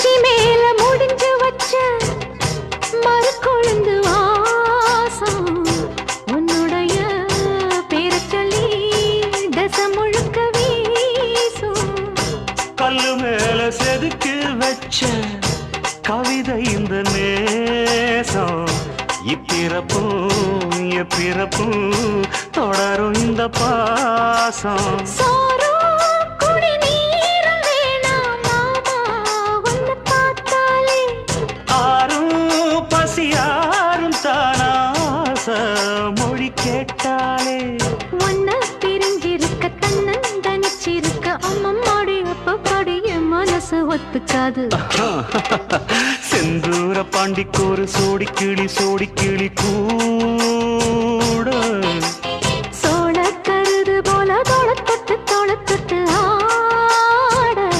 உச்சி மேல முடிஞ்சு வச்ச மறு கொழுந்து வாசம் உன்னுடைய பேரை சொல்லி தசை முழுக்க வீசும். கல்லு மேல செதுக்கி வச்ச கவிதை இந்த நேசம் இப்பிறப்பும் எப்பிறப்பும் தொடரும் இந்த பாசம். பசியாரும் தானாச மொழி கேட்டாலே ஒன்ன பிரிஞ்சிருக்க தன்னந்தனிச்சிருக்க அம்மம்மாடி அப்பப்படி என் மனசு ஒத்துக்காது. செந்தூர பாண்டிக்கோரு சோடி கிளி கூ